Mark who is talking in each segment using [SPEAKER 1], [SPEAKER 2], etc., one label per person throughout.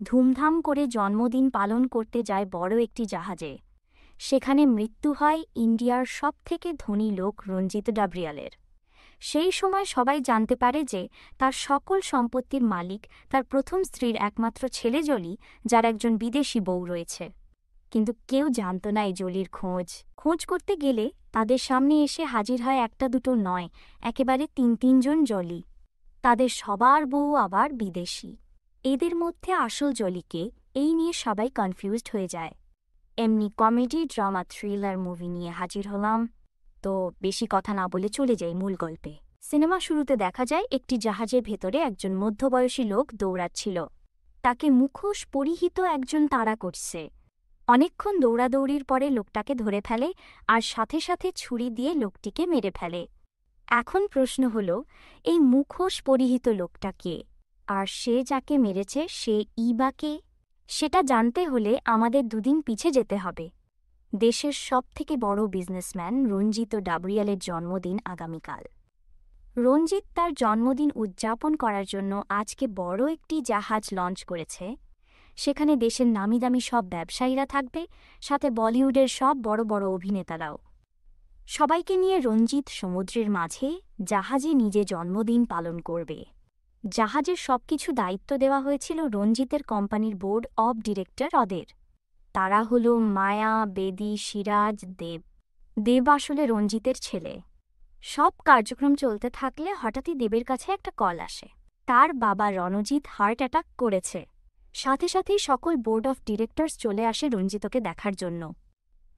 [SPEAKER 1] ধুমধাম করে জন্মদিন পালন করতে যায় বড় একটি জাহাজে। সেখানে মৃত্যু হয় ইন্ডিয়ার সবথেকে ধনী লোক রঞ্জিত ডাবরিয়ালের। সেই সময় সবাই জানতে পারে যে তার সকল সম্পত্তির মালিক তার প্রথম স্ত্রীর একমাত্র ছেলে জলি, যার একজন বিদেশি বউ রয়েছে। কিন্তু কেউ জানত না এই জলির খোঁজ করতে গেলে তাদের সামনে এসে হাজির হয় একটা দুটো নয়, একেবারে তিনজন জলি। তাদের সবার বউ আবার বিদেশি। এদের মধ্যে আসল জলিকে, এই নিয়ে সবাই কনফিউজড হয়ে যায়। এমনি কমেডি ড্রামা থ্রিলার মুভি নিয়ে হাজির হলাম। তো বেশি কথা না বলে চলে যাই মূল গল্পে। সিনেমা শুরুতে দেখা যায় একটি জাহাজের ভেতরে একজন মধ্যবয়সী লোক দৌড়াচ্ছিল। তাকে মুখোশ পরিহিত একজন তাড়া করছে। অনেকক্ষণ দৌড়াদৌড়ির পরে লোকটাকে ধরে ফেলে আর সাথে সাথে ছুরি দিয়ে লোকটিকে মেরে ফেলে। এখন প্রশ্ন হল, এই মুখোশ পরিহিত লোকটা কে, আর সে যাকে মেরেছে সে বা কে? সেটা জানতে হলে আমাদের দুদিন পিছে যেতে হবে। দেশের সবথেকে বড় বিজনেসম্যান রঞ্জিত ডাবরিয়ালের জন্মদিন আগামীকাল। রঞ্জিত তার জন্মদিন উদযাপন করার জন্য আজকে বড় একটি জাহাজ লঞ্চ করেছে। সেখানে দেশের নামিদামি সব ব্যবসায়ীরা থাকবে, সাথে বলিউডের সব বড় বড় অভিনেতারাও। সবাইকে নিয়ে রঞ্জিত সমুদ্রের মাঝে জাহাজে নিজে জন্মদিন পালন করবে। জাহাজের সবকিছু দায়িত্ব দেওয়া হয়েছিল রঞ্জিতের কোম্পানির বোর্ড অব ডিরেক্টর ওদের। তারা হল মায়া, বেদি, সিরাজ, দেব আসলে রঞ্জিতের ছেলে। সব কার্যক্রম চলতে থাকলে হঠাৎই দেবের কাছে একটা কল আসে। তার বাবা রণজিৎ হার্ট অ্যাটাক করেছে। সাথে সাথেই সকল বোর্ড অফ ডিরেক্টরস চলে আসে রঞ্জিতকে দেখার জন্য।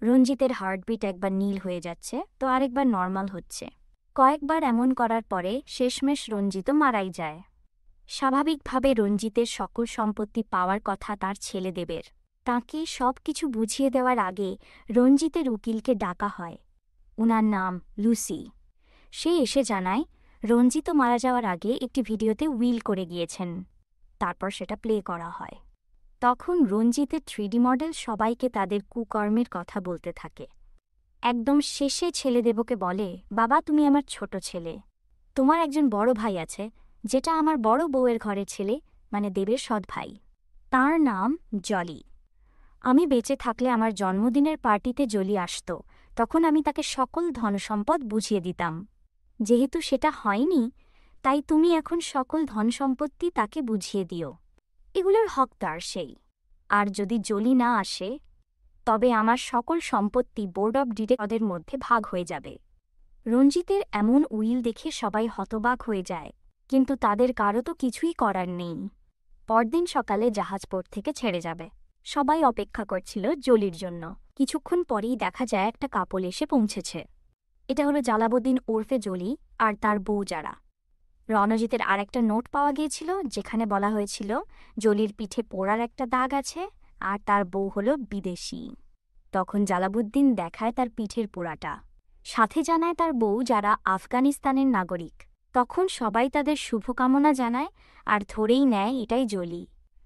[SPEAKER 1] রঞ্জিতের হার্টবিট একবার নীল হয়ে যাচ্ছে তো আরেকবার নর্মাল হচ্ছে। কয়েকবার এমন করার পরে শেষমেশ রঞ্জিত মারাই যায়। স্বাভাবিকভাবে রঞ্জিতের সকল সম্পত্তি পাওয়ার কথা তার ছেলে দেবের। তাঁকে সব কিছু বুঝিয়ে দেওয়ার আগে রঞ্জিতের উকিলকে ডাকা হয়। উনার নাম লুসি। সে এসে জানায় রঞ্জিত মারা যাওয়ার আগে একটি ভিডিওতে উইল করে গিয়েছেন। তারপর সেটা প্লে করা হয়। তখন রঞ্জিতের 3D মডেল সবাইকে তাদের কুকর্মের কথা বলতে থাকে। একদম শেষে ছেলে দেবকে বলে, বাবা তুমি আমার ছোট ছেলে। তোমার একজন বড় ভাই আছে, যেটা আমার বড় বউয়ের ঘরের ছেলে, মানে দেবের সৎ ভাই। তাঁর নাম জলি। আমি বেঁচে থাকলে আমার জন্মদিনের পার্টিতে জলি আসত, তখন আমি তাকে সকল ধনসম্পদ বুঝিয়ে দিতাম। যেহেতু সেটা হয়নি, তাই তুমি এখন সকল ধনসম্পত্তি তাকে বুঝিয়ে দিও। এগুলোর হকদার সেই। আর যদি জলি না আসে, তবে আমার সকল সম্পত্তি বোর্ড অব ডিরেক্টরদের মধ্যে ভাগ হয়ে যাবে। রঞ্জিতের এমন উইল দেখে সবাই হতবাক হয়ে যায়, কিন্তু তাদের কারও তো কিছুই করার নেই। পরদিন সকালে জাহাজ পোর্ট থেকে ছেড়ে যাবে। সবাই অপেক্ষা করছিল জলির জন্য। কিছুক্ষণ পরেই দেখা যায় একটা কাপল এসে পৌঁছেছে। এটা হলো জালাবুদ্দিন ওরফে জলি আর তার বউ যারা। রণজিতের আরেকটা নোট পাওয়া গিয়েছিল, যেখানে বলা হয়েছিল জলির পিঠে পোড়ার একটা দাগ আছে আর তার বউ হলো বিদেশি। তখন জালাবুদ্দিন দেখায় তার পিঠের পোড়াটা, সাথে জানায় তার বউ যারা আফগানিস্তানের নাগরিক। তখন সবাই তাদের শুভকামনা জানায় আর ধরেই নেয় এটাই জলি।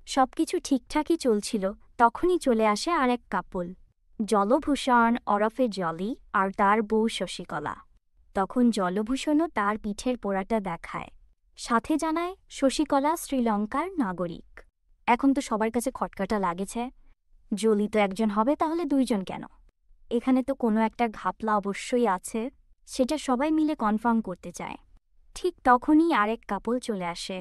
[SPEAKER 1] সবকিছু ঠিকঠাকই চলছিল, তখনই চলে আসে আরেক কাপল, জলভূষণ ওরফে জলি আর তার বউ শশীকলা। তখন জলভূষণও তার পিঠের পোড়াটা দেখায়, সাথে জানায় শশীকলা শ্রীলঙ্কার নাগরিক। এখন তো সবার কাছে খটকাটা লাগেছে, জলি তো একজন হবে, তাহলে দুইজন কেন? এখানে তো কোনো একটা ঘাপলা অবশ্যই আছে, সেটা সবাই মিলে কনফার্ম করতে চায়। ঠিক তখনই আরেক কাপল চলে আসে।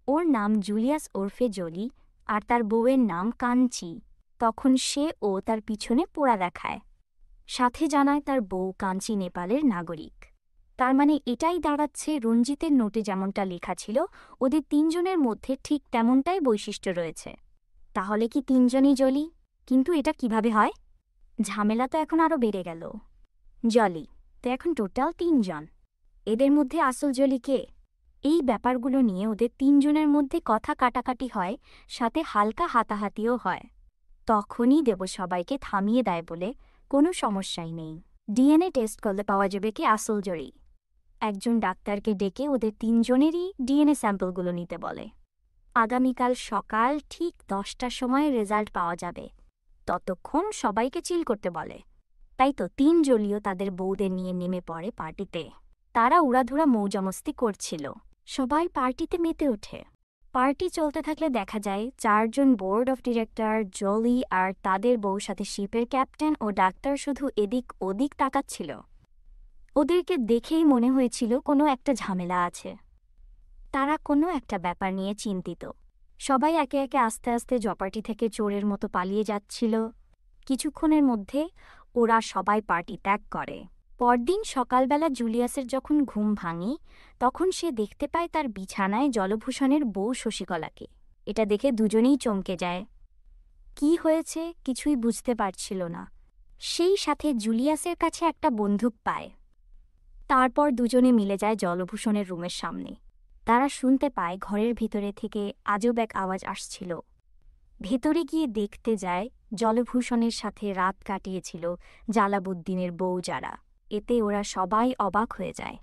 [SPEAKER 1] ওর নাম জুলিয়াস ওরফে জলি আর তার বউয়ের নাম কাঞ্চি। তখন সে ও তার পিছনে পোড়া দেখায়, সাথে জানায় তার বউ কাঞ্চি নেপালের নাগরিক। তার মানে এটাই দাঁড়াচ্ছে রঞ্জিতের নোটে যেমনটা লেখা ছিল, ওদের তিনজনের মধ্যে ঠিক তেমনটাই বৈশিষ্ট্য রয়েছে। তাহলে কি তিনজনই জলি? কিন্তু এটা কিভাবে হয়? ঝামেলা তো এখন আরও বেড়ে গেল। জলি তো এখন টোটাল তিনজন। এদের মধ্যে আসল জলি কে? এই ব্যাপারগুলো নিয়ে ওদের তিনজনের মধ্যে কথা কাটাকাটি হয়, সাথে হালকা হাতাহাতিও হয়। তখনই দেব সবাইকে থামিয়ে দেয় বলে, কোনো সমস্যাই নেই, ডিএনএ টেস্ট করলে পাওয়া যাবে কি আসল জলি। একজন ডাক্তারকে ডেকে ওদের তিনজনেরই ডিএনএ স্যাম্পলগুলো নিতে বলে। আগামীকাল সকাল ঠিক 10টার সময় রেজাল্ট পাওয়া যাবে। ততক্ষণ সবাইকে চিল করতে বলে। তাই তো তিন জলিও তাদের বউদের নিয়ে নেমে পড়ে পার্টিতে। তারা উড়াধুরা মৌজামস্তি করছিল। সবাই পার্টিতে মেতে ওঠে। পার্টি চলতে থাকলে দেখা যায় 4জন বোর্ড অফ ডিরেক্টর, জলি আর তাদের বউ সাথে শিপের ক্যাপ্টেন ও ডাক্তার শুধু এদিক ওদিক তাকাচ্ছিল। ওদেরকে দেখেই মনে হয়েছিল কোনো একটা ঝামেলা আছে। তারা কোনো একটা ব্যাপার নিয়ে চিন্তিত। সবাই একে একে আস্তে আস্তে জপার্টি থেকে চোরের মতো পালিয়ে যাচ্ছিল। কিছুক্ষণের মধ্যে ওরা সবাই পার্টি ত্যাগ করে। পরদিন সকালবেলা জুলিয়াসের যখন ঘুম ভাঙে তখন সে দেখতে পায় তার বিছানায় জলভূষণের বউ শশীকলাকে। এটা দেখে দুজনেই চমকে যায়। কি হয়েছে কিছুই বুঝতে পারছিল না। সেই সাথে জুলিয়াসের কাছে একটা বন্দুক পায়। তারপর দুজনে মিলে যায় জলভূষণের রুমের সামনে। তারা শুনতে পায় ঘরের ভিতরে থেকে আজব এক আওয়াজ আসছিল। ভেতরে গিয়ে দেখতে যায় জলভূষণের সাথে রাত কাটিয়েছিল জালাবুদ্দিনের বউ যারা। এতে ওরা সবাই অবাক হয়ে যায়।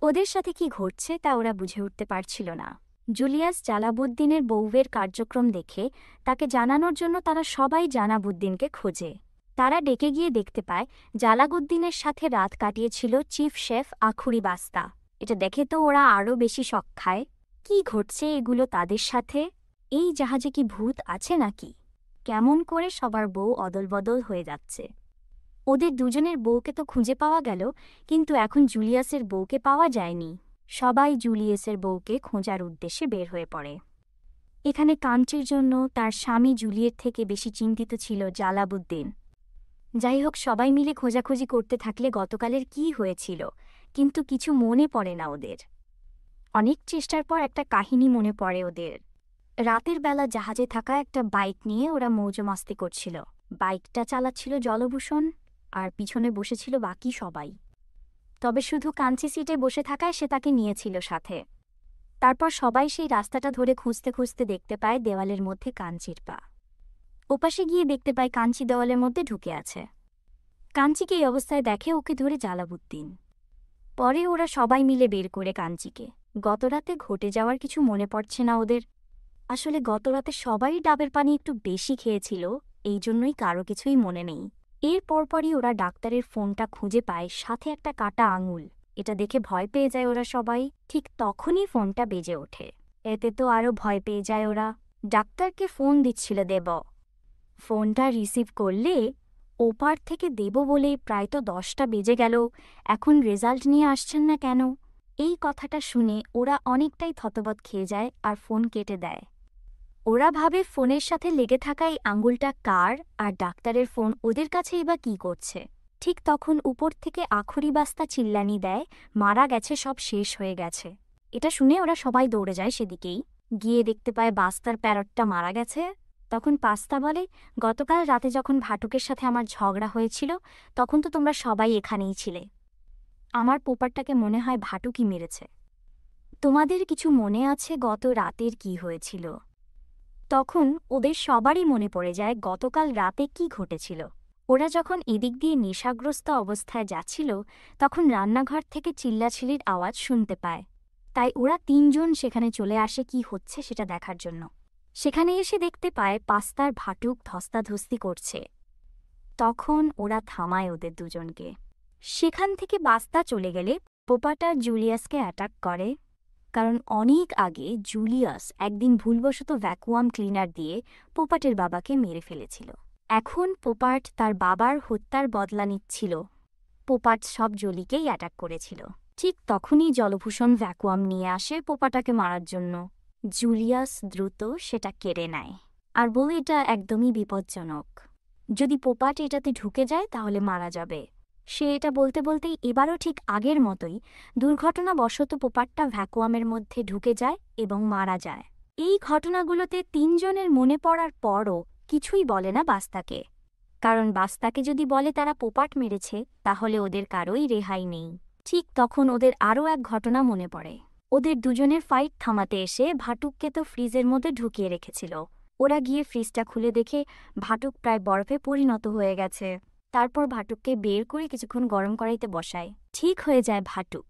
[SPEAKER 1] ওদের সাথে কি ঘটছে তা ওরা বুঝে উঠতে পারছিল না। জুলিয়াস জালাবুদ্দিনের বউয়ের কার্যক্রম দেখে তাকে জানানোর জন্য তারা সবাই জানাবুদ্দিনকে খোঁজে। তারা ডেকে গিয়ে দেখতে পায় জালাবুদ্দিনের সাথে রাত কাটিয়েছিল চিফ শেফ আখুরি বাস্তা। এটা দেখে তো ওরা আরও বেশি শক খায়। কি ঘটছে এগুলো তাদের সাথে? এই জাহাজে কি ভূত আছে নাকি? কেমন করে সবার বউ অদলবদল হয়ে যাচ্ছে? ওদের দুজনের বউকে তো খুঁজে পাওয়া গেল, কিন্তু এখন জুলিয়াসের বউকে পাওয়া যায়নি। সবাই জুলিয়াসের বউকে খোঁজার উদ্দেশ্যে বের হয়ে পড়ে। এখানে কাঞ্চির জন্য তার স্বামী জুলিয়ের থেকে বেশি চিন্তিত ছিল জালাবুদ্দিন। যাই হোক, সবাই মিলে খোঁজাখুঁজি করতে থাকলে গতকালের কি হয়েছিল কিন্তু কিছু মনে পড়ে না ওদের। অনেক চেষ্টার পর একটা কাহিনী মনে পড়ে ওদের। রাতের বেলা জাহাজে থাকা একটা বাইক নিয়ে ওরা মৌজমাস্তি করছিল। বাইকটা চালাচ্ছিল জলভূষণ আর পিছনে বসেছিল বাকি সবাই। তবে শুধু কাঞ্চি সিটে বসে থাকায় সে তাকে নিয়েছিল সাথে। তারপর সবাই সেই রাস্তাটা ধরে খুঁজতে খুঁজতে দেখতে পায় দেওয়ালের মধ্যে কাঞ্চির পা। ওপাশে গিয়ে দেখতে পায় কাঞ্চি দেওয়ালের মধ্যে ঢুকে আছে। কাঞ্চিকে এই অবস্থায় দেখে ওকে ধরে জালাবুদ্দিন। পরে ওরা সবাই মিলে বের করে কাঞ্চিকে। গতরাতে ঘটে যাওয়ার কিছু মনে পড়ছে না ওদের। আসলে গতরাতে সবাই ডাবের পানি একটু বেশি খেয়েছিল, এই জন্যই কারো কিছুই মনে নেই। এর পরপরই ওরা ডাক্তারের ফোনটা খুঁজে পায়, সাথে একটা কাটা আঙুল। এটা দেখে ভয় পেয়ে যায় ওরা সবাই। ঠিক তখনই ফোনটা বেজে ওঠে। এতে তো আরও ভয় পেয়ে যায় ওরা। ডাক্তারকে ফোন দিচ্ছিল দেব। ফোনটা রিসিভ করলে ওপার থেকে দেব বলে প্রায় তো 10টা বেজে গেল, এখন রেজাল্ট নিয়ে আসছেন না কেন? এই কথাটা শুনে ওরা অনেকটাই থতবত খেয়ে যায় আর ফোন কেটে দেয়। ওরা ভাবে ফোনের সাথে লেগে থাকা এই আঙুলটা কার, আর ডাক্তারের ফোন ওদের কাছেই বা কী করছে। ঠিক তখন উপর থেকে আখুরি বাস্তা চিল্লানি দেয়, মারা গেছে, সব শেষ হয়ে গেছে। এটা শুনে ওরা সবাই দৌড়ে যায় সেদিকেই। গিয়ে দেখতে পায় বাস্তার প্যারটটা মারা গেছে। তখন পাস্তা বলে, গতকাল রাতে যখন ভাটুকের সাথে আমার ঝগড়া হয়েছিল তখন তো তোমরা সবাই এখানেই ছিলে। আমার পোপারটাকে মনে হয় ভাটুকই মেরেছে। তোমাদের কিছু মনে আছে গত রাতের কি হয়েছিল? তখন ওদের সবারই মনে পড়ে যায় গতকাল রাতে কি ঘটেছিল। ওরা যখন এদিক দিয়ে নেশাগ্রস্ত অবস্থায় যাচ্ছিল তখন রান্নাঘর থেকে চিল্লাচিল্লির আওয়াজ শুনতে পায়। তাই ওরা 3জন সেখানে চলে আসে কি হচ্ছে সেটা দেখার জন্য। সেখানে এসে দেখতে পায় পাস্তার ভাটুক ধস্তাধস্তি করছে। তখন ওরা থামায় ওদের দুজনকে। সেখান থেকে বাস্তা চলে গেলে পোপাটা জুলিয়াসকে অ্যাটাক করে, কারণ অনেক আগে জুলিয়াস একদিন ভুলবশত ভ্যাকুয়াম ক্লিনার দিয়ে পোপাটের বাবাকে মেরে ফেলেছিল। এখন পোপাট তার বাবার হত্যার বদলা নিচ্ছিল। পোপাট সব জলিকেই অ্যাটাক করেছিল। ঠিক তখনই জলভূষণ ভ্যাকুয়াম নিয়ে আসে পোপাটাকে মারার জন্য। জুলিয়াস দ্রুত সেটা কেড়ে নেয় আর বলে এটা একদমই বিপজ্জনক। যদি পোপাট এটাতে ঢুকে যায় তাহলে মারা যাবে। সে এটা বলতে বলতেই এবারও ঠিক আগের মতোই দুর্ঘটনাবশত পোপাটটা ভ্যাকুয়ামের মধ্যে ঢুকে যায় এবং মারা যায়। এই ঘটনাগুলোতে 3জনের মনে পড়ার পরও কিছুই বলে না বাস্তাকে, কারণ বাস্তাকে যদি বলে তারা পোপাট মেরেছে তাহলে ওদের কারোই রেহাই নেই। ঠিক তখন ওদের আরও এক ঘটনা মনে পড়ে। ওদের দুজনের ফাইট থামাতে এসে ভাটুককে তো ফ্রিজের মধ্যে ঢুকিয়ে রেখেছিল। ওরা গিয়ে ফ্রিজটা খুলে দেখে ভাটুক প্রায় বরফে পরিণত হয়ে গেছে। তারপর ভাটুককে বের করে কিছুক্ষণ গরম কড়াইতে বসায়। ঠিক হয়ে যায় ভাটুক।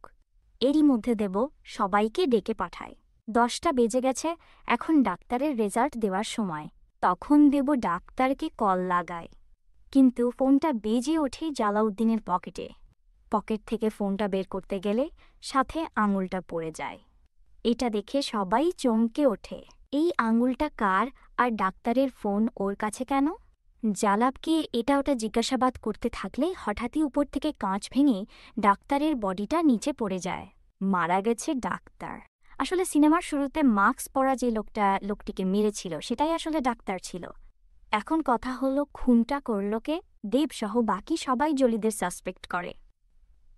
[SPEAKER 1] এরই মধ্যে দেব সবাইকে ডেকে পাঠায়। 10টা বেজে গেছে, এখন ডাক্তারের রেজাল্ট দেওয়ার সময়। তখন দেব ডাক্তারকে কল লাগায়, কিন্তু ফোনটা বেজে ওঠেই জালাউদ্দিনের পকেট থেকে ফোনটা বের করতে গেলে সাথে আঙুলটা পড়ে যায়। এটা দেখে সবাই চমকে ওঠে। এই আঙুলটা কার আর ডাক্তারের ফোন ওর কাছে কেন? জালাবকে এটা ওটা জিজ্ঞাসাবাদ করতে থাকলে হঠাৎই উপর থেকে কাঁচ ভেঙে ডাক্তারের বডিটা নিচে পড়ে যায়। মারা গেছে ডাক্তার। আসলে সিনেমার শুরুতে মাস্ক পরা যে লোকটিকে মেরেছিল সেটাই আসলে ডাক্তার ছিল। এখন কথা হলো খুনটা করল কে? দেবসহ বাকি সবাই জলিদের সাসপেক্ট করে।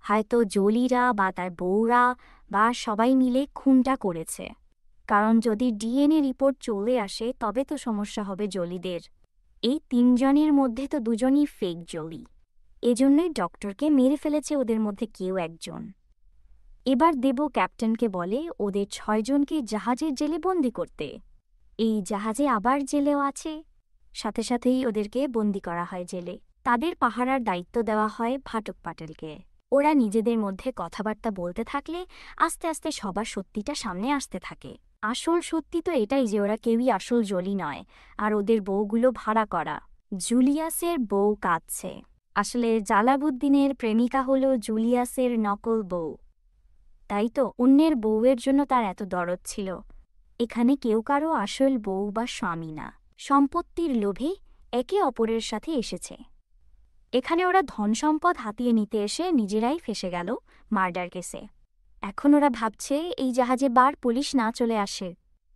[SPEAKER 1] হয়তো জলিরা বা তার বউরা বা সবাই মিলে খুনটা করেছে। কারণ যদি ডিএনএ রিপোর্ট চলে আসে তবে তো সমস্যা হবে জলিদের। এই তিনজনের মধ্যে তো দুজনই ফেক জলি। এজন্যই ডক্টরকে মেরে ফেলেছে ওদের মধ্যে কেউ একজন। এবার দেব ক্যাপ্টেনকে বলে ওদের 6 জনকে জাহাজের জেলে বন্দি করতে। এই জাহাজে আবার জেলেও আছে। সাথে সাথেই ওদেরকে বন্দি করা হয় জেলে। তাদের পাহারার দায়িত্ব দেওয়া হয় ভাটক পাটেলকে। ওরা নিজেদের মধ্যে কথাবার্তা বলতে থাকলে আস্তে আস্তে সবার সত্যিটা সামনে আসতে থাকে। আসল সত্যি তো এটাই যে ওরা কেউই আসল জলি নয়, আর ওদের বউগুলো ভাড়া করা। জুলিয়াসের বউ কাঁদছে। আসলে জালাবুদ্দিনের প্রেমিকা হল জুলিয়াসের নকল বউ। তাই তো অন্যের বউয়ের জন্য তার এত দরদ ছিল। এখানে কেউ কারো আসল বউ বা স্বামী না, সম্পত্তির লোভে একে অপরের সাথে এসেছে। এখানে ওরা ধনসম্পদ হাতিয়ে নিতে এসে নিজেরাই ফেসে গেল মার্ডার কেসে। এখন ওরা ভাবছে এই জাহাজে বার পুলিশ না চলে আসে।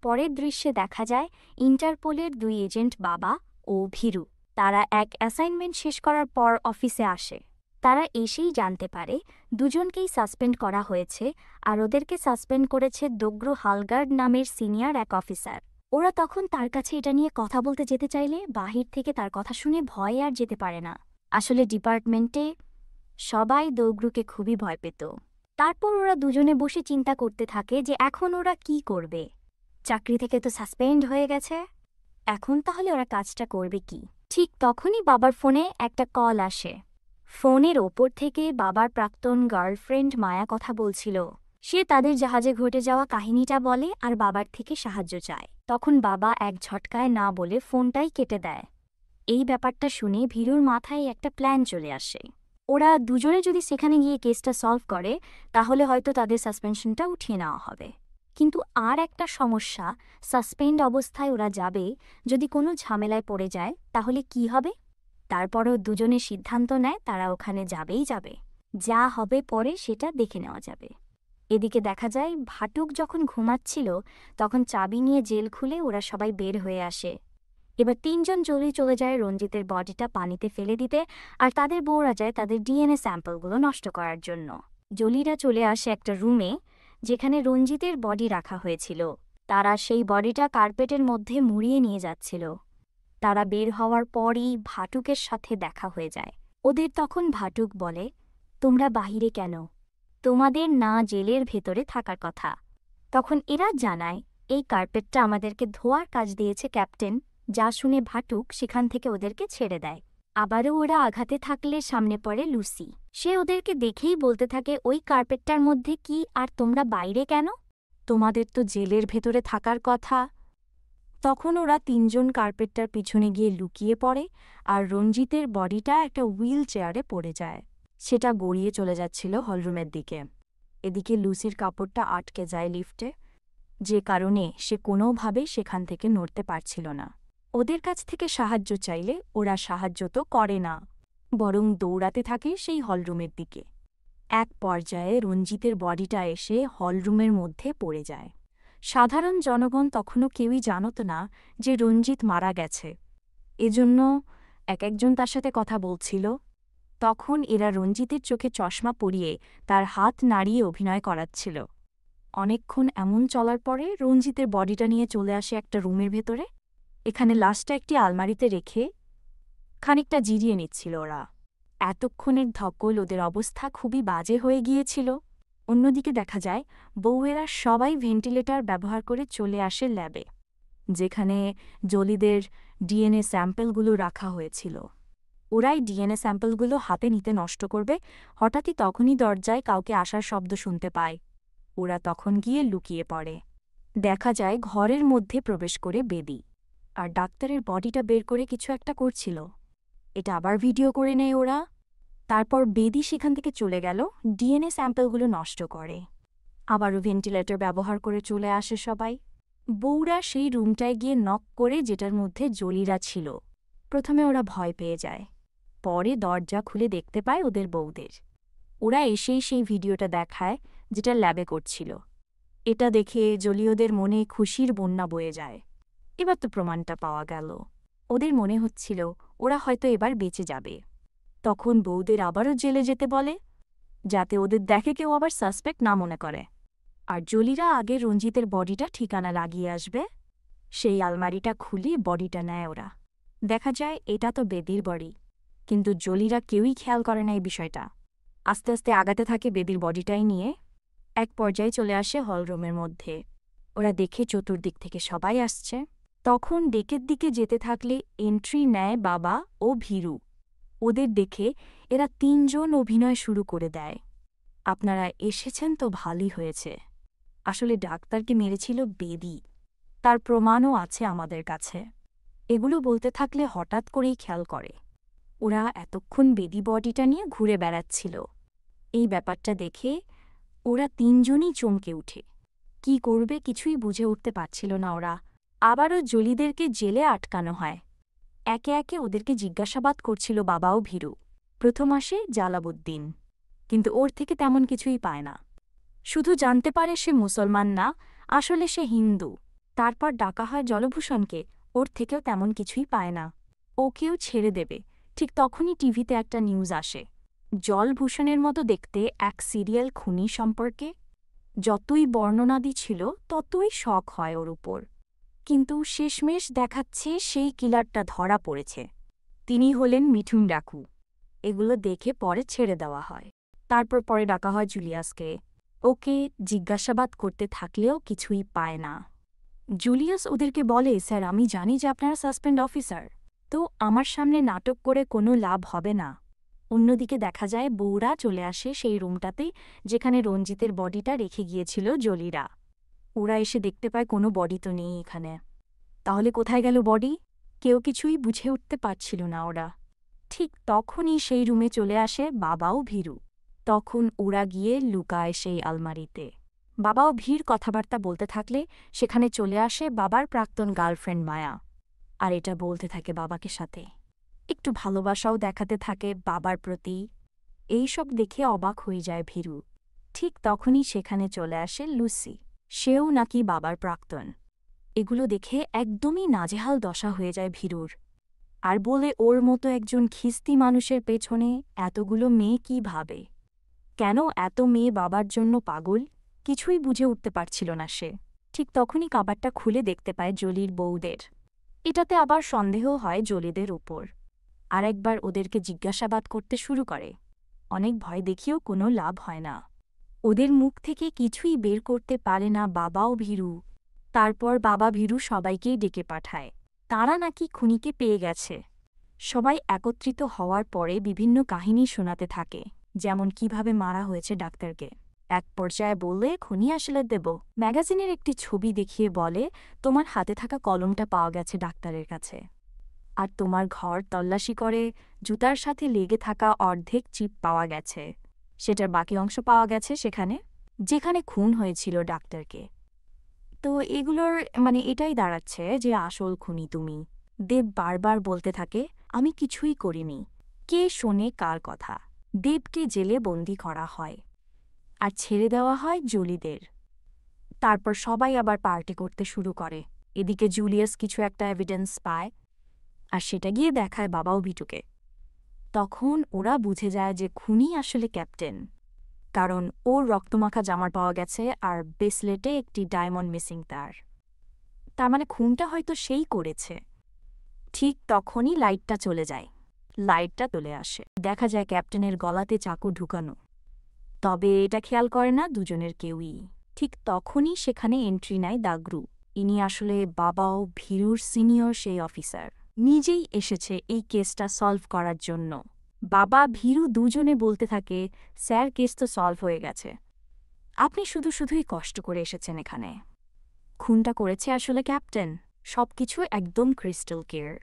[SPEAKER 1] পরের দৃশ্যে দেখা যায় ইন্টারপোলের 2 এজেন্ট বাবা ও ভীরু। তারা এক অ্যাসাইনমেন্ট শেষ করার পর অফিসে আসে। তারা এসেই জানতে পারে দুজনকেই সাসপেন্ড করা হয়েছে, আর ওদেরকে সাসপেন্ড করেছে দোগ্রু হালগার্ড নামের সিনিয়র এক অফিসার। ওরা তখন তার কাছে এটা নিয়ে কথা বলতে যেতে চাইলে বাহির থেকে তার কথা শুনে ভয়ে আর যেতে পারে না। আসলে ডিপার্টমেন্টে সবাই দোগ্রুকে খুবই ভয় পেত। তারপর ওরা দুজনে বসে চিন্তা করতে থাকে যে এখন ওরা কি করবে। চাকরি থেকে তো সাসপেন্ড হয়ে গেছে, এখন তাহলে ওরা কাজটা করবে কি? ঠিক তখনই বাবার ফোনে একটা কল আসে। ফোনের ওপর থেকে বাবার প্রাক্তন গার্লফ্রেন্ড মায়া কথা বলছিল। সে তাদের জাহাজে ঘটে যাওয়া কাহিনীটা বলে আর বাবার থেকে সাহায্য চায়। তখন বাবা এক ঝটকায় না বলে ফোনটাই কেটে দেয়। এই ব্যাপারটা শুনে ভীরুর মাথায় একটা প্ল্যান চলে আসে। ওরা দুজনে যদি সেখানে গিয়ে কেসটা সলভ করে তাহলে হয়তো তাদের সাসপেনশনটা উঠিয়ে নেওয়া হবে। কিন্তু আর একটা সমস্যা, সাসপেন্ড অবস্থায় ওরা যাবে, যদি কোনো ঝামেলায় পড়ে যায় তাহলে কি হবে? তারপরও দুজনে সিদ্ধান্ত নেয় তারা ওখানে যাবেই যাবে। যা হবে পরে সেটা দেখে নেওয়া যাবে। এদিকে দেখা যায় ভাটুক যখন ঘুমাচ্ছিল তখন চাবি নিয়ে জেল খুলে ওরা সবাই বের হয়ে আসে। এবার 3 জন জলদি চলে যায় রঞ্জিতের বডিটা পানিতে ফেলে দিতে, আর তাদের বউরা যায় তাদের ডিএনএ স্যাম্পলগুলো নষ্ট করার জন্য। জলিরা চলে আসে একটা রুমে যেখানে রঞ্জিতের বডি রাখা হয়েছিল। তারা সেই বডিটা কার্পেটের মধ্যে মুড়িয়ে নিয়ে যাচ্ছিল। তারা বের হওয়ার পরই ভাটুকের সাথে দেখা হয়ে যায়। ওদের তখন ভাটুক বলে, তোমরা বাহিরে কেন? তোমাদের না জেলের ভেতরে থাকার কথা। তখন এরা জানায় এই কার্পেটটা আমাদেরকে ধোয়ার কাজ দিয়েছে ক্যাপ্টেন। যা শুনে ভাটুক সেখান থেকে ওদেরকে ছেড়ে দেয়। আবারও ওরা আঘাতে থাকলে সামনে পড়ে লুসি। সে ওদেরকে দেখেই বলতে থাকে ওই কার্পেটটার মধ্যে কি, আর তোমরা বাইরে কেন? তোমাদের তো জেলের ভেতরে থাকার কথা। তখন ওরা 3 জন কার্পেটটার পিছনে গিয়ে লুকিয়ে পড়ে, আর রঞ্জিতের বডিটা একটা হুইল চেয়ারে পড়ে যায়। সেটা গড়িয়ে চলে যাচ্ছিল হলরুমের দিকে। এদিকে লুসির কাপড়টা আটকে যায় লিফটে, যে কারণে সে কোনোভাবে সেখান থেকে নড়তে পারছিল না। ওদের কাছ থেকে সাহায্য চাইলে ওরা সাহায্য তো করে না, বরং দৌড়াতে থাকে সেই হলরুমের দিকে। এক পর্যায়ে রঞ্জিতের বডিটা এসে হলরুমের মধ্যে পড়ে যায়। সাধারণ জনগণ তখনও কেউই জানত না যে রঞ্জিত মারা গেছে। এজন্য একজন তার সাথে কথা বলছিল। তখন এরা রঞ্জিতের চোখে চশমা পরিয়ে তার হাত নাড়িয়ে অভিনয় করাচ্ছিল। অনেকক্ষণ এমন চলার পরে রঞ্জিতের বডিটা নিয়ে চলে আসে একটা রুমের ভেতরে। এখানে লাশটা একটি আলমারিতে রেখে খানিকটা জিরিয়ে নিচ্ছিল ওরা। এতক্ষণের ধকল ওদের অবস্থা খুবই বাজে হয়ে গিয়েছিল। অন্যদিকে দেখা যায় বউয়েরা সবাই ভেন্টিলেটর ব্যবহার করে চলে আসে ল্যাবে, যেখানে জলিদের ডিএনএ স্যাম্পলগুলো রাখা হয়েছিল। ওরাই ডিএনএ স্যাম্পলগুলো হাতে নিতে নষ্ট করবে, হঠাৎই তখনই দরজায় কাউকে আসার শব্দ শুনতে পায়। ওরা তখন গিয়ে লুকিয়ে পড়ে। দেখা যায় ঘরের মধ্যে প্রবেশ করে বেদি, আর ডাক্তারের বডিটা বের করে কিছু একটা করছিল। এটা আবার ভিডিও করে নেয় ওরা। তারপর বেদি সেখান থেকে চলে গেল ডিএনএ স্যাম্পলগুলো নষ্ট করে। আবারও ভেন্টিলেটর ব্যবহার করে চলে আসে সবাই। বউরা সেই রুমটায় গিয়ে নক করে, যেটার মধ্যে জলিরা ছিল। প্রথমে ওরা ভয় পেয়ে যায়, পরে দরজা খুলে দেখতে পায় ওদের বউদের। ওরা এসেই সেই ভিডিওটা দেখায় যেটা ল্যাবে করছিল। এটা দেখে জলীয়দের মনে খুশির বন্যা বয়ে যায়। এবার তো প্রমাণটা পাওয়া গেল। ওদের মনে হচ্ছিল ওরা হয়তো এবার বেঁচে যাবে। তখন বউদের আবারও জেলে যেতে বলে, যাতে ওদের দেখে কেউ আবার সাসপেক্ট না মনে করে। আর জলিরা আগে রঞ্জিতের বডিটা ঠিকানা লাগিয়ে আসবে। সেই আলমারিটা খুলে বডিটা নেয় ওরা। দেখা যায় এটা তো বেদির বডি, কিন্তু জলিরা কেউই খেয়াল করে না এই বিষয়টা। আস্তে আস্তে আগাতে থাকে বেদির বডিটাই নিয়ে। এক পর্যায়ে চলে আসে হলরুমের মধ্যে। ওরা দেখে চতুর্দিক থেকে সবাই আসছে। তখন ডেকের দিকে যেতে থাকলে এন্ট্রি নেয় বাবা ও ভীরু। ওদের দেখে এরা তিনজন অভিনয় শুরু করে দেয়। আপনারা এসেছেন তো ভালোই হয়েছে। আসলে ডাক্তারকে মেরেছিল বেদি, তার প্রমাণও আছে আমাদের কাছে। এগুলো বলতে থাকলে হঠাৎ করেই খেয়াল করে ওরা এতক্ষণ বেদি বডিটা নিয়ে ঘুরে বেড়াচ্ছিল। এই ব্যাপারটা দেখে ওরা তিনজনই চমকে উঠে। কি করবে কিছুই বুঝে উঠতে পারছিল না ওরা। আবারও জলিদেরকে জেলে আটকানো হয়। একে একে ওদেরকে জিজ্ঞাসাবাদ করছিল বাবাও ভীরু। প্রথম আসে জালাবুদ্দিন, কিন্তু ওর থেকে তেমন কিছুই পায় না। শুধু জানতে পারে সে মুসলমান না, আসলে সে হিন্দু। তারপর ডাকা হয় জলভূষণকে, ওর থেকেও তেমন কিছুই পায় না। ওকেও ছেড়ে দেবে, ঠিক তখনই টিভিতে একটা নিউজ আসে জলভূষণের মতো দেখতে এক সিরিয়াল খুনি সম্পর্কে। যতই বর্ণনা দিচ্ছিল ততই শখ হয় ওর উপর। কিন্তু শেষমেশ দেখাচ্ছে সেই কিলারটা ধরা পড়েছে। তিনি হলেন মিঠুন ডাকু। এগুলো দেখে পরে ছেড়ে দেওয়া হয়। তারপর পরে ডাকা হয় জুলিয়াসকে। ওকে জিজ্ঞাসাবাদ করতে থাকলেও কিছুই পায় না। জুলিয়াস ওদেরকে বলে, স্যার আমি জানি যে আপনারা সাসপেন্ড অফিসার, তো আমার সামনে নাটক করে কোনো লাভ হবে না। অন্যদিকে দেখা যায় বউরা চলে আসে সেই রুমটাতে যেখানে রঞ্জিতের বডিটা রেখে গিয়েছিল জলিরা। ওরা এসে দেখতে পায় কোনো বডি তো নেই এখানে। তাহলে কোথায় গেল বডি? কেউ কিছুই বুঝে উঠতে পারছিল না ওরা। ঠিক তখনই সেই রুমে চলে আসে বাবাও ভীরু। তখন ওরা গিয়ে লুকায় সেই আলমারিতে। বাবাও ভীর কথাবার্তা বলতে থাকলে সেখানে চলে আসে বাবার প্রাক্তন গার্লফ্রেন্ড মায়া। আর এটা বলতে থাকে বাবাকে সাথে। একটু ভালোবাসাও দেখাতে থাকে বাবার প্রতি। এইসব দেখে অবাক হয়ে যায় ভীরু। ঠিক তখনই সেখানে চলে আসে লুসি। সেও নাকি বাবার প্রাক্তন। এগুলো দেখে একদমই নাজেহাল দশা হয়ে যায় ভীরুর। আর বলে ওর মতো একজন খিস্তি মানুষের পেছনে এতগুলো মেয়ে কি ভাবে? কেন এত মেয়ে বাবার জন্য পাগল? কিছুই বুঝে উঠতে পারছিল না সে। ঠিক তখনই কাবারটা খুলে দেখতে পায় জলির বউদের। এটাতে আবার সন্দেহ হয় জলিদের উপর। আরেকবার ওদেরকে জিজ্ঞাসাবাদ করতে শুরু করে। অনেক ভয় দেখিয়েও কোনো লাভ হয় না। ওদের মুখ থেকে কিছুই বের করতে পারে না বাবাও ভীরু। তারপর বাবা ভীরু সবাইকেই ডেকে পাঠায়। তারা নাকি খুনিকে পেয়ে গেছে। সবাই একত্রিত হওয়ার পরে বিভিন্ন কাহিনী শোনাতে থাকে, যেমন কিভাবে মারা হয়েছে ডাক্তারকে। এক পর্যায়ে বললে খুনি আসলে দেব। ম্যাগাজিনের একটি ছবি দেখিয়ে বলে, তোমার হাতে থাকা কলমটা পাওয়া গেছে ডাক্তারের কাছে। আর তোমার ঘর তল্লাশি করে জুতার সাথে লেগে থাকা অর্ধেক চিপ পাওয়া গেছে। সেটার বাকি অংশ পাওয়া গেছে সেখানে, যেখানে খুন হয়েছিল ডাক্তারকে। তো এগুলোর এটাই দাঁড়াচ্ছে যে আসল খুনি তুমি। দেব বারবার বলতে থাকে, আমি কিছুই করিনি। কে শোনে কার কথা? দেবকে জেলে বন্দি করা হয় আর ছেড়ে দেওয়া হয় জুলিদের। তারপর সবাই আবার পার্টি করতে শুরু করে। এদিকে জুলিয়াস কিছু একটা এভিডেন্স পায়, আর সেটা গিয়ে দেখায় বাবাও বিটুকে। তখন ওরা বুঝে যায় যে খুনি আসলে ক্যাপ্টেন, কারণ ওর রক্তমাখা জামার পাওয়া গেছে আর ব্রেসলেটে একটি ডায়মন্ড মিসিং। তার মানে খুনটা হয়তো সেই করেছে। ঠিক তখনই লাইটটা চলে যায়। লাইটটা চলে আসে, দেখা যায় ক্যাপ্টেনের গলাতে চাকু ঢুকানো। তবে এটা খেয়াল করে না দুজনের কেউই। ঠিক তখনই সেখানে এন্ট্রি নেয় দাগরু। ইনি আসলে বাবাও ভীরুর সিনিয়র সেই অফিসার। নিজেই এসেছে এই কেসটা সলভ করার জন্য। বাবা ভীরু দুজনে বলতে থাকে, স্যার কেস তো সলভ হয়ে গেছে, আপনি শুধুই কষ্ট করে এসেছেন এখানে। খুনটা করেছে আসলে ক্যাপ্টেন। সবকিছু একদম ক্রিস্টাল ক্লিয়ার।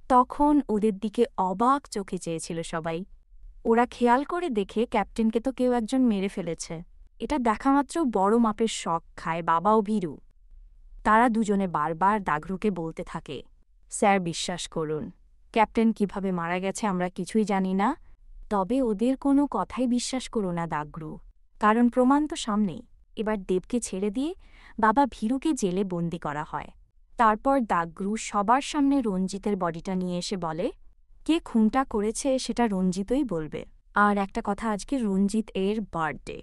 [SPEAKER 1] তখন ওদের দিকে অবাক চোখে চেয়েছিল সবাই। ওরা খেয়াল করে দেখে ক্যাপ্টেনকে তো কেউ একজন মেরে ফেলেছে। এটা দেখামাত্র বড় মাপের শক খায় বাবা ও ভীরু। তারা দুজনে বারবার দাগরুকে বলতে থাকে, স্যার বিশ্বাস করুন, ক্যাপ্টেন কিভাবে মারা গেছে আমরা কিছুই জানি না, তবে ওদের কোনো কথাই বিশ্বাস করো না দাগরু, কারণ প্রমাণ তো সামনেই। এবার দেবকে ছেড়ে দিয়ে বাবা ভীরুকে জেলে বন্দি করা হয়। তারপর দাগরু সবার সামনে রঞ্জিতের বডিটা নিয়ে এসে বলে, কে খুনটা করেছে সেটা রঞ্জিতই বলবে। আর একটা কথা, আজকে রঞ্জিত এর বার্থডে,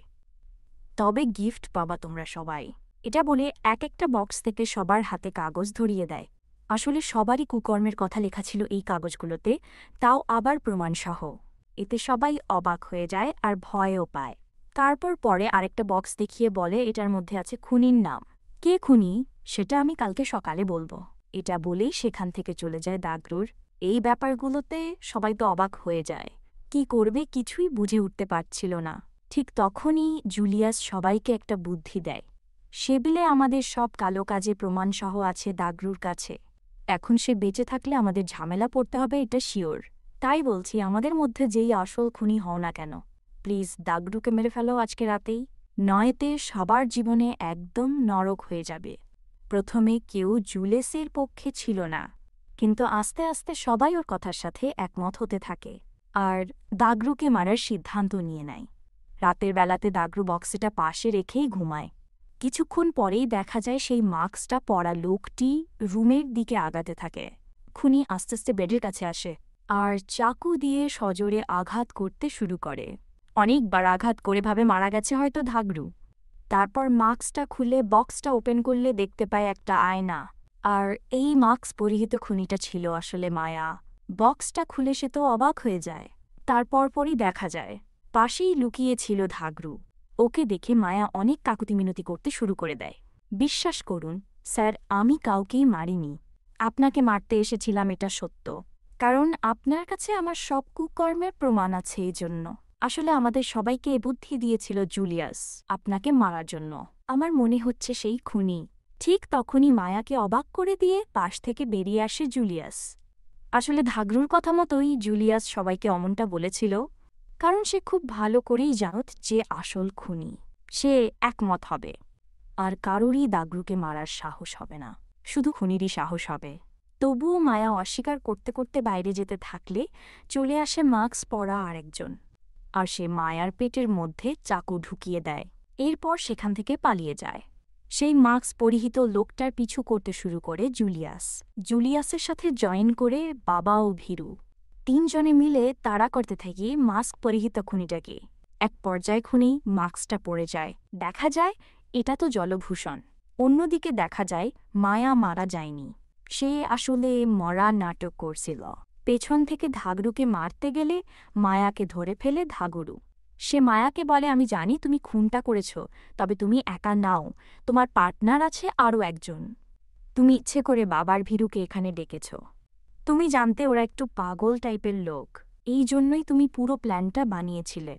[SPEAKER 1] তবে গিফট পাবা তোমরা সবাই। এটা বলে এক একটা বক্স থেকে সবার হাতে কাগজ ধরিয়ে দেয়। আসলে সবারই কুকর্মের কথা লেখা ছিল এই কাগজগুলোতে, তাও আবার প্রমাণসহ। এতে সবাই অবাক হয়ে যায় আর ভয়ও পায়। তারপর পরে আরেকটা বক্স দেখিয়ে বলে এটার মধ্যে আছে খুনির নাম। কে খুনি সেটা আমি কালকে সকালে বলবো। এটা বলেই সেখান থেকে চলে যায় দাগরুর। এই ব্যাপারগুলোতে সবাই তো অবাক হয়ে যায়, কি করবে কিছুই বুঝে উঠতে পারছিল না। ঠিক তখনই জুলিয়াস সবাইকে একটা বুদ্ধি দেয়, সেবিলে আমাদের সব কালো কাজে প্রমাণসহ আছে দাগরুর কাছে। এখন সে বেঁচে থাকলে আমাদের ঝামেলা পড়তে হবে, এটা শিওর। তাই বলছি, আমাদের মধ্যে যেই আসল খুনি হও না কেন, প্লিজ দাগরুকে মেরে ফেলো আজকে রাতেই, নয়তে সবার জীবনে একদম নরক হয়ে যাবে। প্রথমে কেউ জুলিয়াসের পক্ষে ছিল না, কিন্তু আস্তে আস্তে সবাই ওর কথার সাথে একমত হতে থাকে আর দাগরুকে মারার সিদ্ধান্ত নিয়ে নেয়। রাতের বেলাতে দাগরু বক্সটা পাশে রেখেই ঘুমায়। কিছুক্ষণ পরেই দেখা যায় সেই মাস্কটা পরা লোকটি রুমের দিকে আগাতে থাকে। খুনি আস্তে আস্তে বেডের কাছে আসে আর চাকু দিয়ে সজোরে আঘাত করতে শুরু করে। অনেকবার আঘাত করে ভাবে মারা গেছে হয়তো দাগরু। তারপর মাস্কটা খুলে বক্সটা ওপেন করলে দেখতে পায় একটা আয়না, আর এই মাস্ক পরিহিত খুনিটা ছিল আসলে মায়া। বক্সটা খুলে সে তো অবাক হয়ে যায়। তারপরই দেখা যায় পাশেই লুকিয়ে ছিল দাগরু। ওকে দেখে মায়া অনেক কাকুতিমিনতি করতে শুরু করে দেয়। বিশ্বাস করুন স্যার, আমি কাউকেই মারিনি। আপনাকে মারতে এসেছিলাম, এটা সত্য, কারণ আপনার কাছে আমার সব কুকর্মের প্রমাণ আছে। এই জন্য আসলে আমাদের সবাইকে বুদ্ধি দিয়েছিল জুলিয়াস আপনাকে মারার জন্য। আমার মনে হচ্ছে সেই খুনি। ঠিক তখনই মায়াকে অবাক করে দিয়ে পাশ থেকে বেরিয়ে আসে জুলিয়াস। আসলে দাগরুর কথা মতোই জুলিয়াস সবাইকে অমনটা বলেছিল, কারণ সে খুব ভালো করেই জানত যে আসল খুনি সে একমত হবে, আর কারোরই দাগরুকে মারার সাহস হবে না, শুধু খুনিরই সাহস হবে। তবুও মায়া অস্বীকার করতে করতে বাইরে যেতে থাকলে চলে আসে মাস্ক পরা আরেকজন, আর সে মায়ার পেটের মধ্যে চাকু ঢুকিয়ে দেয়। এরপর সেখান থেকে পালিয়ে যায়। সেই মাস্ক পরিহিত লোকটার পিছু করতে শুরু করে জুলিয়াসের সাথে জয়েন করে বাবা ও ভীরু। তিনজনে মিলে তাড়া করতে থাকি মাস্ক পরিহিত খুনিটাকে। এক পর্যায়ে খুনি মাস্কটা পড়ে যায়। দেখা যায় এটা তো জলভূষণ। অন্যদিকে দেখা যায় মায়া মারা যায়নি, সে আসলে মরা নাটক করছিল। পেছন থেকে দাগরুকে মারতে গেলে মায়াকে ধরে ফেলে দাগরু। সে মায়াকে বলে, আমি জানি তুমি খুনটা করেছ, তবে তুমি একা নাও, তোমার পার্টনার আছে আরও একজন। তুমি ইচ্ছে করে বাবার ভীরুকে এখানে ডেকেছ। তুমি জানতে ওরা একটু পাগল টাইপের লোক, এই জন্যই তুমি পুরো প্ল্যানটা বানিয়েছিলে।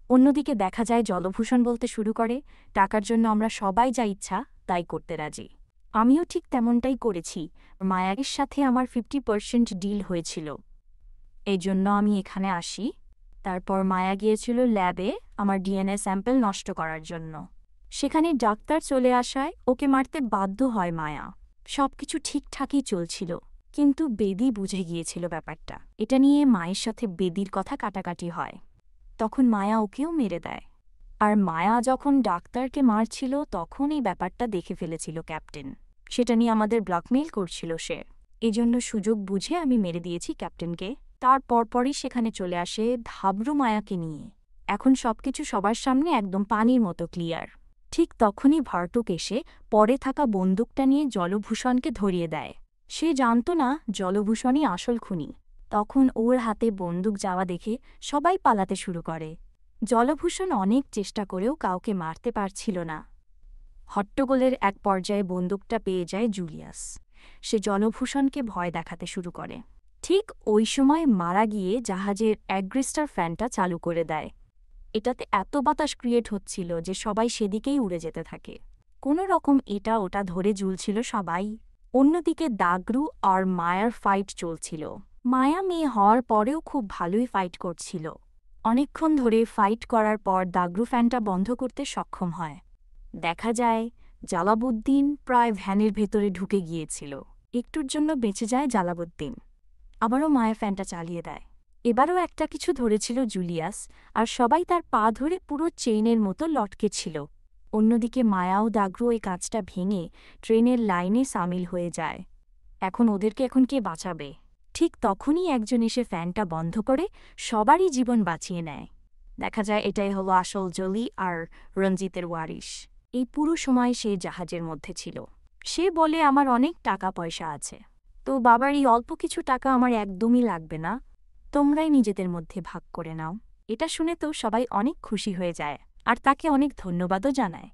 [SPEAKER 1] অন্যদিকে দেখা যায় জলভূষণ বলতে শুরু করে, টাকার জন্য আমরা সবাই যা ইচ্ছা তাই করতে রাজি। আমিও ঠিক তেমনটাই করেছি। মায়ার সাথে আমার 50% ডিল হয়েছিল, এই জন্য আমি এখানে আসি। তারপর মায়া গিয়েছিল ল্যাবে আমার ডিএনএ স্যাম্পল নষ্ট করার জন্য। সেখানে ডাক্তার চলে আসায় ওকে মারতে বাধ্য হয় মায়া। সবকিছু ঠিকঠাকই চলছিল, কিন্তু বেদি বুঝে গিয়েছিল ব্যাপারটা। এটা নিয়ে মায়ের সাথে বেদির কথা কাটাকাটি হয়। তখন মায়া ওকেও মেরে দেয়। আর মায়া যখন ডাক্তারকে মারছিল তখন এই ব্যাপারটা দেখে ফেলেছিল ক্যাপ্টেন। সেটা নিয়ে আমাদের ব্ল্যাকমেইল করছিল সে। এজন্য সুযোগ বুঝে আমি মেরে দিয়েছি ক্যাপ্টেনকে। তার পরপরই সেখানে চলে আসে ধাবরু মায়াকে নিয়ে। এখন সবকিছু সবার সামনে একদম পানির মতো ক্লিয়ার। ঠিক তখনই ভার্টুক এসে পরে থাকা বন্দুকটা নিয়ে জলভূষণকে ধরিয়ে দেয়। সে জানত না জলভূষণই আসল খুনি। তখন ওর হাতে বন্দুক যাওয়া দেখে সবাই পালাতে শুরু করে। জলভূষণ অনেক চেষ্টা করেও কাউকে মারতে পারছিল না। হট্টগোলের এক পর্যায়ে বন্দুকটা পেয়ে যায় জুলিয়াস। সে জলভূষণকে ভয় দেখাতে শুরু করে। ঠিক ওই সময় মারা গিয়ে জাহাজের অ্যাগ্রেস্টার ফ্যানটা চালু করে দেয়। এটাতে এত বাতাস ক্রিয়েট হচ্ছিল যে সবাই সেদিকেই উড়ে যেতে থাকে। কোনো রকম এটা ওটা ধরে ঝুলছিল সবাই। অন্যদিকে দাগরু আর মায়ার ফাইট চলছিল। মায়া মেয়ে হওয়ার পরেও খুব ভালোই ফাইট করছিল। অনেকক্ষণ ধরে ফাইট করার পর দাগরু ফ্যানটা বন্ধ করতে সক্ষম হয়। দেখা যায় জালাবুদ্দিন প্রায় ভ্যানের ভেতরে ঢুকে গিয়েছিল। একটুর জন্য বেঁচে যায় জালাবুদ্দিন। আবারও মায়া ফ্যানটা চালিয়ে দেয়। এবারও একটা কিছু ধরেছিল জুলিয়াস, আর সবাই তার পা ধরে পুরো চেইনের মতো লটকে ছিল। অন্যদিকে মায়া ও দাগরু এই কাজটা ভেঙে ট্রেনের লাইনে সামিল হয়ে যায়। এখন ওদেরকে কে বাঁচাবে? ঠিক তখনই একজন এসে ফ্যানটা বন্ধ করে সবারই জীবন বাঁচিয়ে নেয়। দেখা যায় এটাই হলো আসল জলি আর রঞ্জিতের ওয়ারিশ। এই পুরো সময় সে জাহাজের মধ্যে ছিল। সে বলে, আমার অনেক টাকা পয়সা আছে, তো বাবার এই অল্প কিছু টাকা আমার একদমই লাগবে না, তোমরাই নিজেদের মধ্যে ভাগ করে নাও। এটা শুনে তো সবাই অনেক খুশি হয়ে যায়, আর তাকে অনেক ধন্যবাদও জানায়।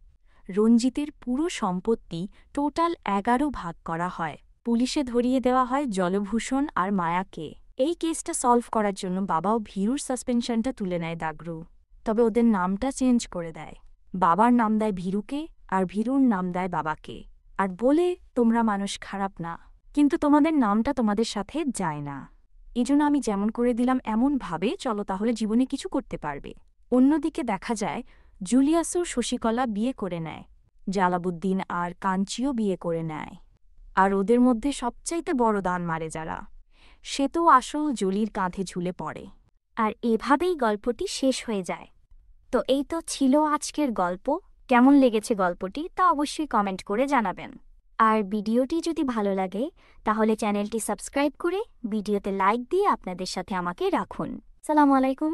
[SPEAKER 1] রঞ্জিতের পুরো সম্পত্তি টোটাল 11 ভাগ করা হয়। পুলিশে ধরিয়ে দেওয়া হয় জলভূষণ আর মায়াকে। এই কেসটা সলভ করার জন্য বাবাও ভীরুর সাসপেনশনটা তুলে নেয় দাগরু। তবে ওদের নামটা চেঞ্জ করে দেয়। বাবার নাম দেয় ভীরুকে, আর ভীরুর নাম দেয় বাবাকে। আর বলে, তোমরা মানুষ খারাপ না, কিন্তু তোমাদের নামটা তোমাদের সাথে যায় না। এজন্য আমি যেমন করে দিলাম এমনভাবে চলো, তাহলে জীবনে কিছু করতে পারবে। অন্যদিকে দেখা যায় জুলিয়াস ও শশীকলা বিয়ে করে নেয়। জালাবুদ্দিন আর কাঞ্চিও বিয়ে করে নেয়। আর ওদের মধ্যে সবচাইতে বড় দান মারে যারা, সে তো আসল জলির কাঁধে ঝুলে পড়ে। আর এভাবেই গল্পটি শেষ হয়ে যায়। তো এই তো ছিল আজকের গল্প। কেমন লেগেছে গল্পটি তা অবশ্যই কমেন্ট করে জানাবেন। আর ভিডিওটি যদি ভালো লাগে তাহলে চ্যানেলটি সাবস্ক্রাইব করে ভিডিওতে লাইক দিয়ে আপনাদের সাথে আমাকে রাখুন। আসসালামু আলাইকুম।